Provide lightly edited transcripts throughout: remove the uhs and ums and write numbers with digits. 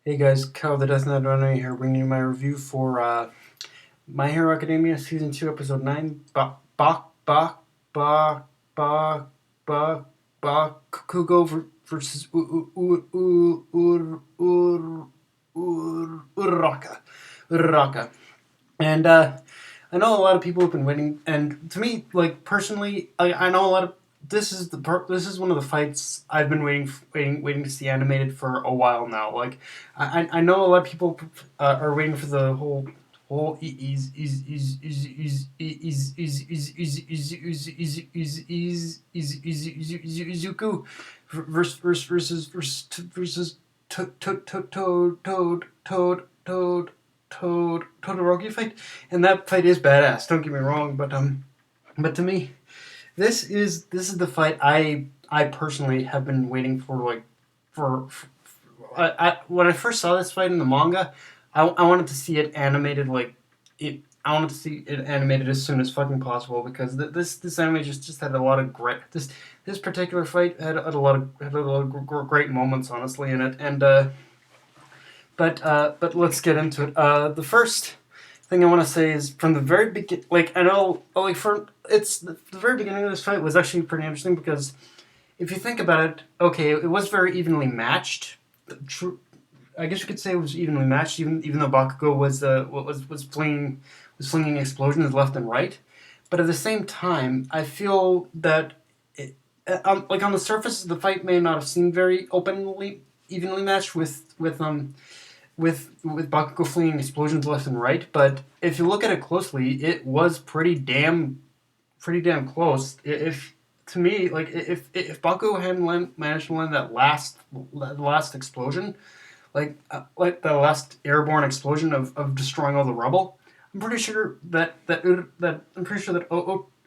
Hey guys, Cal the Death Knight Runner here, bringing you my review for My Hero Academia Season 2, Episode 9, Bakugou versus Uraraka. Uraraka. And I know a lot of people have been waiting, and to me, like personally, I know a lot of this is one of the fights I've been waiting to see animated for a while now. Like I know a lot of people are waiting for the whole Izuku versus Todoroki fight, and that fight is badass. Don't get me wrong, but to me, this is the fight I personally have been waiting for. Like, for when I first saw this fight in the manga, I wanted to see it animated. Like it, I wanted to see it animated as soon as fucking possible because this anime just had a lot of great this particular fight had a lot of great moments honestly in it, and but let's get into it. The first thing I want to say is from the very beginning. Like I know, like for it's the very beginning of this fight was actually pretty interesting because if you think about it, okay, it was very evenly matched. True, I guess you could say it was evenly matched, even though Bakugo was flinging explosions left and right. But at the same time, I feel that like on the surface, the fight may not have seemed very openly evenly matched with Bakugo flinging explosions left and right, but if you look at it closely, it was pretty damn close. If to me, like if Bakugo hadn't managed to land that last explosion, like the last airborne explosion of destroying all the rubble, I'm pretty sure that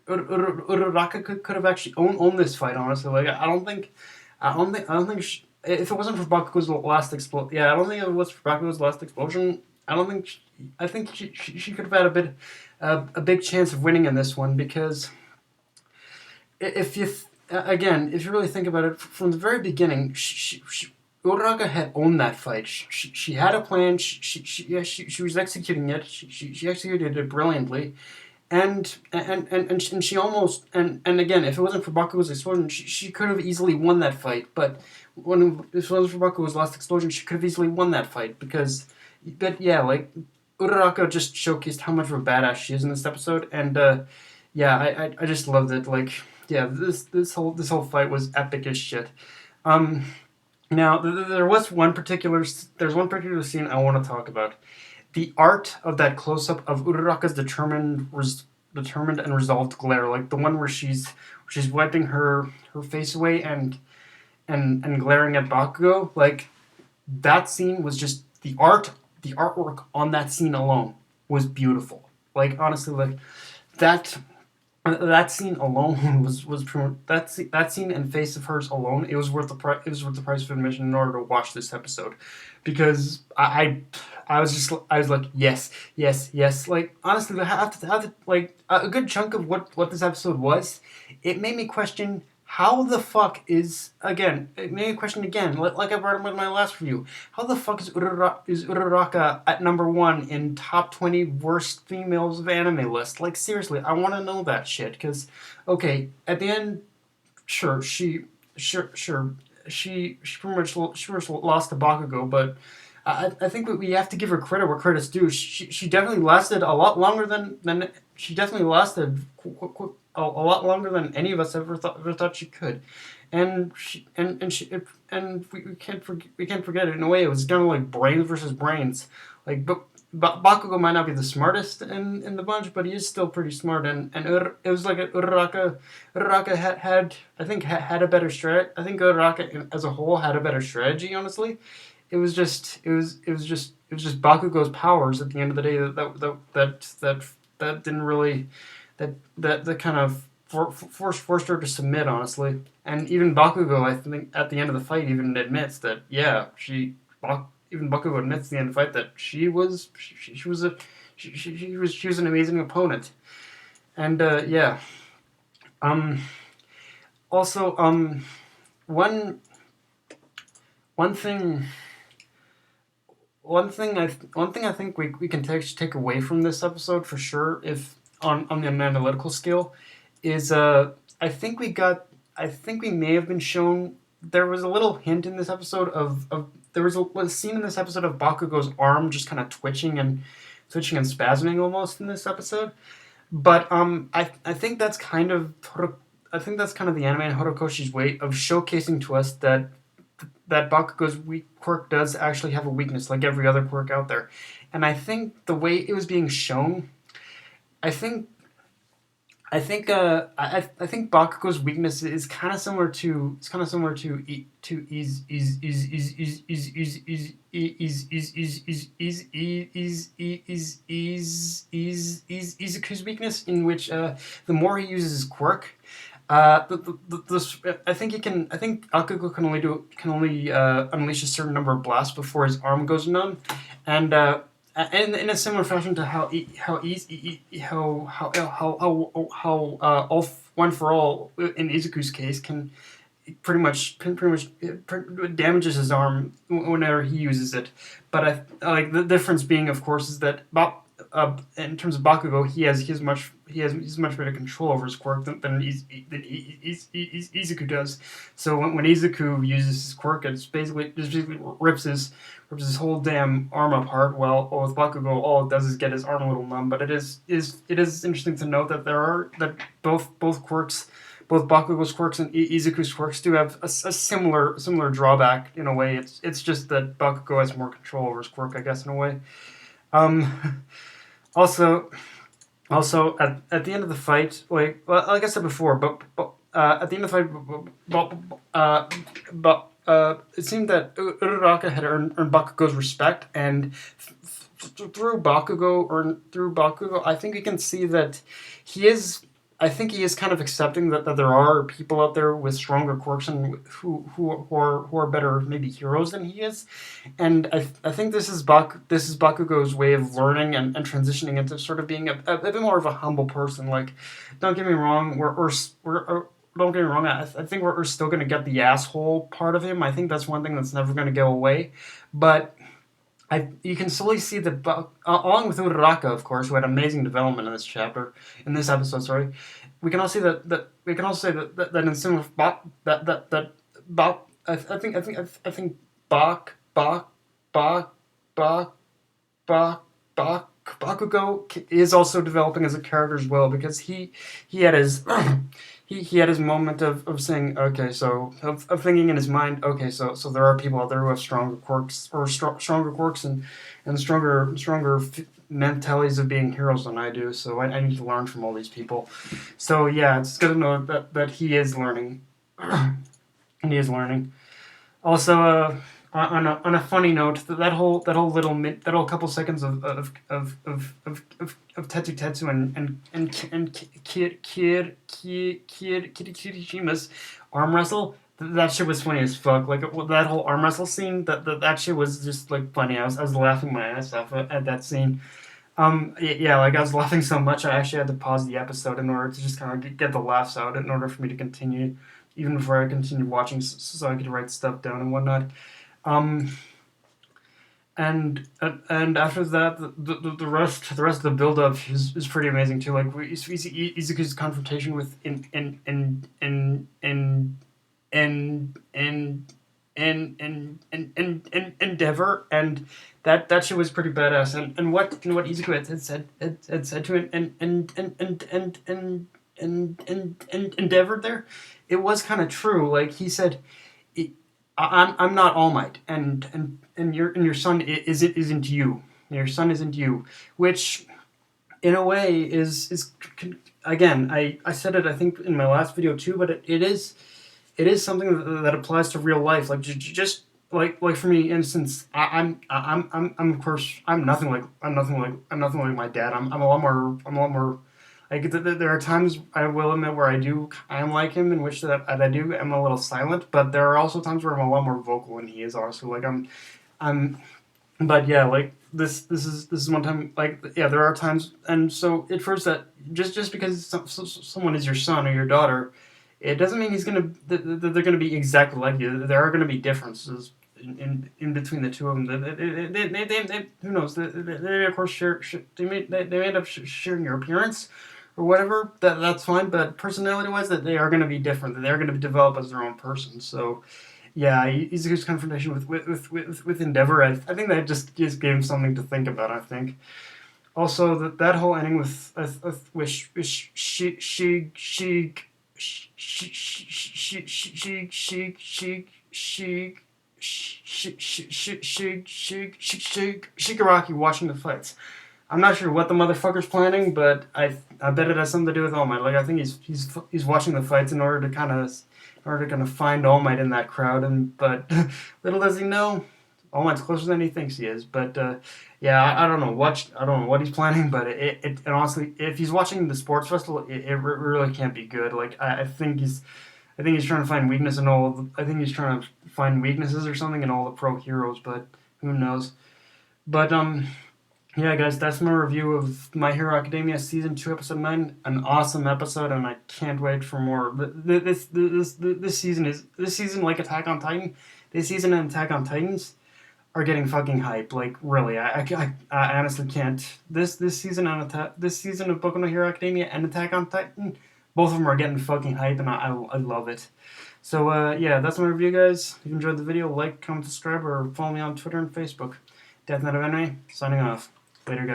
Uraraka could have actually owned this fight. Honestly, like I don't think if it wasn't for Bakugo's last explosion, yeah, I don't think if it was for Bakugo's last explosion, I don't think I think she could have had a big chance of winning in this one because if you again if you really think about it from the very beginning, Uraraka had owned that fight. She had a plan. She was executing it. She executed it brilliantly, and she almost and again, if it wasn't for Bakugo's explosion, she could have easily won that fight. But when if it wasn't for Bakugo's last explosion, she could have easily won that fight because, but yeah, like Uraraka just showcased how much of a badass she is in this episode, and yeah, I just loved it. Like yeah, this whole fight was epic as shit. Um, Now there's one particular scene I want to talk about. The art of that close up of Uraraka's determined and resolved glare, like the one where she's wiping her face away and glaring at Bakugo, like that scene was just the artwork on that scene alone was beautiful. Like honestly, like that that scene alone was that scene and face of hers alone, it was worth the price. It was worth the price of admission in order to watch this episode, because I was just I was like yes, yes, yes. Like honestly, have to like a good chunk of what this episode was. It made me question how the fuck is again. It made me question again, like I brought up in my last review. How the fuck is Uraraka at number one in top 20 worst females of anime list? Like seriously, I want to know that shit. Because okay, at the end, sure sure she pretty much lost to Bakugo, but I think we have to give her credit where credit's due. She definitely lasted a lot longer than she definitely lasted a lot longer than any of us ever thought she could, and we can't forget it. In a way, it was kind of like brains versus brains. Like, but Bakugo might not be the smartest in the bunch, but he is still pretty smart. It was like Uraraka had I think had a better strat. I think Uraraka as a whole had a better strategy. Honestly, it was just Bakugo's powers at the end of the day that didn't really that kind of forced her to submit, honestly. And even Bakugo, I think, at the end of the fight, even admits that yeah, even Bakugo admits at the end of the fight that she was a she was an amazing opponent. And yeah, um, also one one thing one thing I think we can take away from this episode for sure, if on the analytical scale, is I think we got I think we may have been shown there was a little hint in this episode of there was a scene in this episode of Bakugo's arm just kind of twitching and spasming almost in this episode. But I think that's kind of I think that's kind of the anime and Horikoshi's way of showcasing to us that Bakugo's weak quirk does actually have a weakness, like every other quirk out there. And I think the way it was being shown, I think I think Bakugo's weakness is kind of similar to Izuku's weakness, in which the more he uses his quirk, I think he can. I think Bakugo can only unleash a certain number of blasts before his arm goes numb, and and in a similar fashion to how easy how all one for all in Izuku's case can pretty much damages his arm whenever he uses it. But I like the difference being, of course, is that in terms of Bakugo, he's much better control over his quirk than Izuku does. So when Izuku uses his quirk, it's basically rips his whole damn arm apart. While with Bakugo, all it does is get his arm a little numb. But it is interesting to note that both quirks, both Bakugo's quirks and Izuku's quirks, do have a similar drawback in a way. It's just that Bakugo has more control over his quirk, I guess, in a way. Um, also, at the end of the fight, like I said before, but at the end of the fight, it seemed that Uraraka had earned Bakugo's respect, and through Bakugo, I think we can see that he is. I think he is kind of accepting that there are people out there with stronger quirks and who are better maybe heroes than he is, and I think this is Bakugo's way of learning and transitioning into sort of being a bit more of a humble person. Like, don't get me wrong, don't get me wrong. I think we're still gonna get the asshole part of him. I think that's one thing that's never gonna go away, but. You can slowly see that, along with Uraraka, of course, who had amazing development in this episode. Sorry, we can also see we can also say that in similar I think Bak Bakugo is also developing as a character as well, because he had his he had his moment of saying, okay, so of thinking in his mind, okay, so there are people out there who have stronger quirks or stronger quirks and stronger mentalities of being heroes than I do, so I need to learn from all these people. So yeah, it's good to know that he is learning. And he is learning. Also, on a funny note, that whole couple seconds of Tetsu and Kirishima's arm wrestle, that shit was funny as fuck. Like, that whole arm wrestle scene, that shit was just like funny. I was laughing my ass off at that scene. Yeah, like I was laughing so much I actually had to pause the episode in order to just kind of get the laughs out in order for me to continue, even before I continued watching, so I could write stuff down and whatnot. Um, and after that, the rest of the build up is pretty amazing too. Like, we see Izuku's confrontation with in Endeavor, and that shit was pretty badass. And what Izuku had said to Endeavor there, it was kind of true. Like, he said, I'm not All Might, and your son isn't you. Your son isn't you, which in a way is again, I said it, I think, in my last video too, but it is something that applies to real life. Like, just like for me, instance, I'm of course I'm nothing like my dad. I'm a lot more. Like, there are times, I will admit, where I am like him, in which that I do am a little silent, but there are also times where I'm a lot more vocal than he is. Also, like, I'm, but yeah, like this is one time. Like, yeah, there are times, and so it proves that just because someone is your son or your daughter, it doesn't mean that they're gonna be exactly like you. There are gonna be differences, in between the two of them. Who knows? They of course they end up sharing your appearance or whatever. That's fine. But personality wise, that they are going to be different. That they're going to develop as their own person. So yeah, Izuku's confrontation with Endeavor, I think that just gave him something to think about. I think also that whole ending with Shigaraki watching the fights. I'm not sure what the motherfucker's planning, but I bet it has something to do with All Might. Like I think he's watching the fights in order to kind of find All Might in that crowd. And but little does he know, All Might's closer than he thinks he is. But yeah, I don't know what he's planning. But and honestly, if he's watching the sports festival, it really can't be good. Like I think he's trying to find weakness in all. I think he's trying to find weaknesses or something in all the pro heroes. But who knows? But yeah, guys, that's my review of My Hero Academia Season 2, Episode 9. An awesome episode, and I can't wait for more. This season, like Attack on Titan, this season and Attack on Titans are getting fucking hype. Like, really, I honestly can't. This season this season of Boku no Hero Academia and Attack on Titan, both of them are getting fucking hype, and I love it. So, yeah, that's my review, guys. If you enjoyed the video, like, comment, subscribe, or follow me on Twitter and Facebook. Death Knight of Anime, signing off. Later, guys.